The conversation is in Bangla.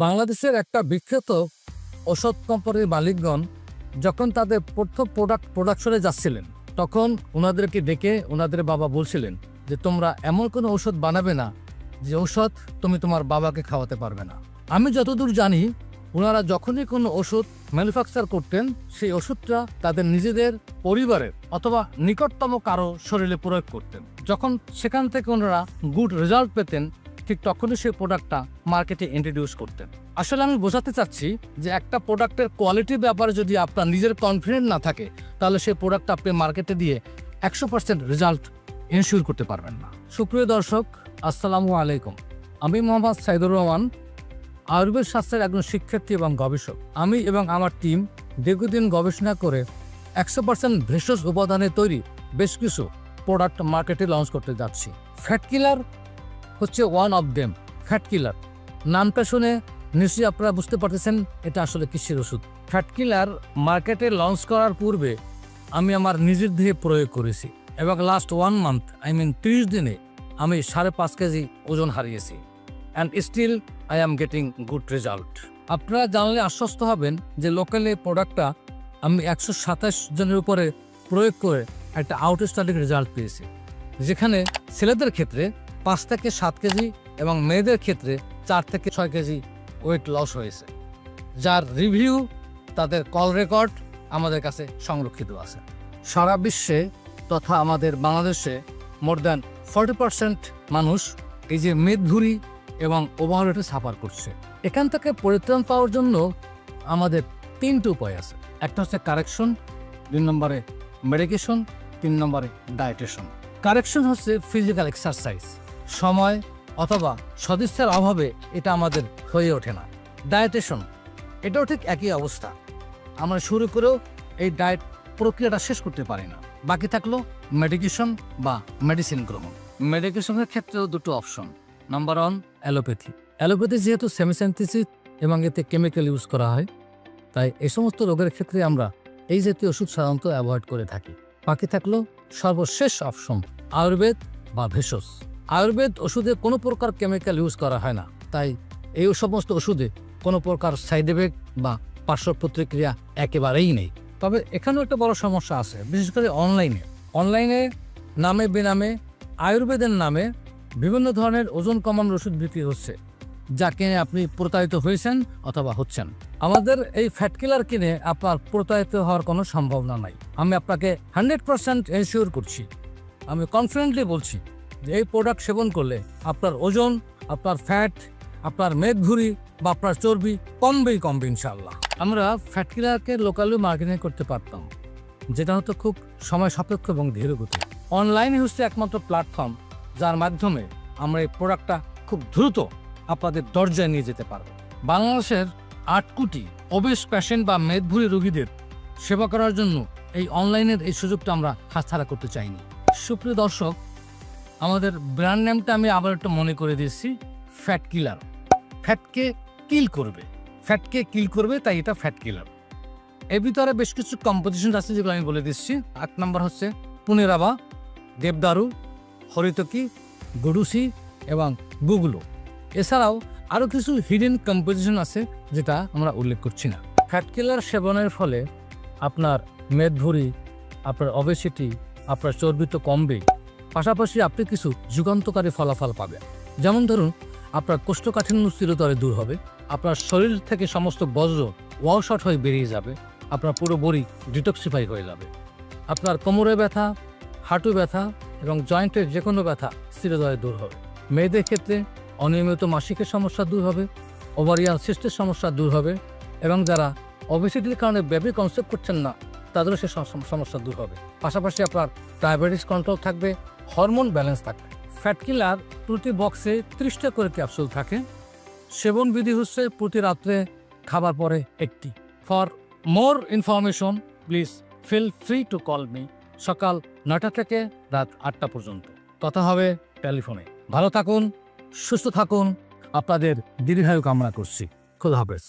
বাংলাদেশের একটা বিখ্যাত ওষুধ কোম্পানির মালিকগণ যখন তাদের প্রথম প্রোডাকশনে যাচ্ছিলেন, তখন ওনাদেরকে ডেকে ওনাদের বাবা বলছিলেন যে তোমরা এমন কোনো ওষুধ বানাবে না যে ওষুধ তুমি তোমার বাবাকে খাওয়াতে পারবে না। আমি যতদূর জানি, ওনারা যখনই কোনো ওষুধ ম্যানুফ্যাকচার করতেন, সেই ওষুধটা তাদের নিজেদের পরিবারের অথবা নিকটতম কারো শরীরে প্রয়োগ করতেন। যখন সেখান থেকে ওনারা গুড রেজাল্ট পেতেন, ঠিক তখনই সেই প্রোডাক্টটা মার্কেটে ইন্ট্রোডিউস করতেন। আসলে আমি বোঝাতে চাচ্ছি যে একটা প্রোডাক্টের কোয়ালিটির ব্যাপারে যদি আপনার নিজের কনফিডেন্ট না থাকে, তাহলে সেই প্রোডাক্টটা আপনি মার্কেটে দিয়ে 100% রেজাল্ট এনশিওর করতে পারবেন না। সুপ্রিয় দর্শক, আসসালামু আলাইকুম। আমি মোহাম্মদ সাইদুর রহমান, আয়ুর্বেদ শাস্ত্রের একজন শিক্ষার্থী এবং গবেষক। আমি এবং আমার টিম দীর্ঘদিন গবেষণা করে 100% ভেষজ উপাদানে তৈরি বেশ কিছু প্রোডাক্ট মার্কেটে লঞ্চ করতে যাচ্ছি। ফ্যাট কিলার হচ্ছে ওয়ান অফ দেম। ফ্যাট কিলার নামটা শুনে নিশ্চয়ই আপনারা বুঝতে পারতেছেন এটা আসলে কিসের ওষুধ। ফ্যাট কিলার মার্কেটে লঞ্চ করার পূর্বে আমি আমার নিজের দেহে প্রয়োগ করেছি এবং লাস্ট 1 মান্থ 30 দিনে আমি 5.5 কেজি ওজন হারিয়েছি। And still I am getting good result. আপনারা জানলে আশ্বস্ত হবেন যে লোকাল এই প্রোডাক্টটা আমি 127 জনের উপরে প্রয়োগ করে একটা আউটস্ট্যান্ডিং রেজাল্ট পেয়েছি, যেখানে ছেলেদের ক্ষেত্রে 5 থেকে 7 কেজি এবং মেয়েদের ক্ষেত্রে 4 থেকে 6 কেজি ওয়েট লস হয়েছে, যার রিভিউ, তাদের কল রেকর্ড আমাদের কাছে সংরক্ষিত আছে। সারা বিশ্বে তথা আমাদের বাংলাদেশে মোর দ্যান 40% মানুষ এই যে মেদভুঁড়ি এবং ওভারওয়েটে সাফার করছে। এখান থেকে পরিত্রাণ পাওয়ার জন্য আমাদের 3টি উপায় আছে। একটা হচ্ছে কারেকশন, 2 নম্বরে মেডিকেশন, 3 নম্বরে ডায়েটেশন। কারেকশন হচ্ছে ফিজিক্যাল এক্সারসাইজ। সময় অথবা সদিচ্ছার অভাবে এটা আমাদের হয়ে ওঠে না। ডায়েটেশন, এটাও ঠিক একই অবস্থা। আমরা শুরু করেও এই ডায়েট প্রক্রিয়াটা শেষ করতে পারি না। বাকি থাকলো মেডিকেশন বা মেডিসিন গ্রহণ। মেডিকেশনের ক্ষেত্রেও 2টো অপশন। Number 1, allopathy. অ্যালোপ্যাথি যেহেতু সেমিসিনথেসিস এবং এতে কেমিক্যাল ইউজ করা হয়, তাই এই সমস্ত রোগের ক্ষেত্রে আমরা এই জাতীয় ওষুধ সাধারণত অ্যাভয়েড করে থাকি। বাকি থাকলো সর্বশেষ অপশন, আয়ুর্বেদ বা ভেষজ। আয়ুর্বেদ ওষুধে কোনো প্রকার কেমিক্যাল ইউজ করা হয় না, তাই এই সমস্ত ওষুধে কোনো প্রকার সাইড এফেক্ট বা পার্শ্ব প্রতিক্রিয়া একেবারেই নেই। তবে এখানেও একটা বড় সমস্যা আছে, বিশেষ করে অনলাইনে নামে বেনামে আয়ুর্বেদের নামে বিভিন্ন ধরনের ওজন কমানোর ওষুধ বিক্রি হচ্ছে, যা কিনে আপনি প্রতারিত হয়েছেন অথবা হচ্ছেন। আমাদের এই ফ্যাট কিলার কিনে আপনার প্রতারিত হওয়ার কোনো সম্ভাবনা নাই। আমি আপনাকে 100% এনশিওর করছি, আমি কনফিডেন্টলি বলছি যে এই প্রোডাক্ট সেবন করলে আপনার ওজন, আপনার ফ্যাট, আপনার মেদভুঁড়ি বা আপনার চর্বি কমবে ইনশাআল্লাহ। আমরা ফ্যাট কিলারকে লোকালি মার্কেটিং করতে পারতাম, যেটা হতো খুব সময় সাপেক্ষ এবং ধীরগতি। অনলাইনে হচ্ছে একমাত্র প্ল্যাটফর্ম যার মাধ্যমে আমরা এই প্রোডাক্টটা খুব দ্রুত আপনাদের দরজায় নিয়ে যেতে পারব। বাংলাদেশের 8 কোটি ওবেস পেশেন্ট বা মেদভুঁড়ি রোগীদের সেবা করার জন্য এই অনলাইনের এই সুযোগটা আমরা হাতছাড়া করতে চাইনি। সুপ্রিয় দর্শক, আমাদের ব্র্যান্ড নেমটা আমি আবার একটু মনে করে দিচ্ছি, ফ্যাট কিলার। ফ্যাটকে কিল করবে, তাই এটা ফ্যাট কিলার। এর ভিতরে বেশ কিছু কম্পোজিশন আছে যেগুলো আমি বলে দিচ্ছি। 8 নম্বর হচ্ছে পুনেরাবা, দেবদারু, হরিতকি, গডুসি এবং গুগলো। এছাড়াও আরও কিছু হিডেন কম্পোজিশন আছে যেটা আমরা উল্লেখ করছি না। ফ্যাট কিলার সেবনের ফলে আপনার মেদভুঁড়ি, আপনার অবেসিটি, আপনার চর্বি তো কমবেই, পাশাপাশি আপনি কিছু যুগান্তকারী ফলাফল পাবেন। যেমন ধরুন, আপনার কোষ্ঠকাঠিন্য চিরতরে দূর হবে, আপনার শরীর থেকে সমস্ত বজ্র ওয়াশ আউট হয়ে বেরিয়ে যাবে, আপনার পুরো বডি ডিটক্সিফাই হয়ে যাবে, আপনার কোমরে ব্যথা, হাঁটু ব্যথা এবং জয়েন্টের যে কোনো ব্যথা চিরতরে দূর হবে। মেয়েদের ক্ষেত্রে অনিয়মিত মাসিকের সমস্যা দূর হবে, ওভারিয়ান সিস্টের সমস্যা দূর হবে এবং যারা অবেসিটির কারণে বেবি কনসেপ্ট করছেন না, তাদেরও সে সমস্যা দূর হবে। পাশাপাশি আপনার ডায়াবেটিস কন্ট্রোল থাকবে, হরমোন ব্যালেন্স থাকবে। ফ্যাট কিলার প্রতি বক্সে 30টা করে ক্যাপসুল থাকে। সেবন বিধি হচ্ছে প্রতি রাত্রে খাবার পরে 1টি। For more information please feel free to call me. সকাল 9টা থেকে রাত 8টা পর্যন্ত কথা হবে টেলিফোনে। ভালো থাকুন, সুস্থ থাকুন, আপনাদের দীর্ঘায়ু কামনা করছি। খোদা হাফেজ।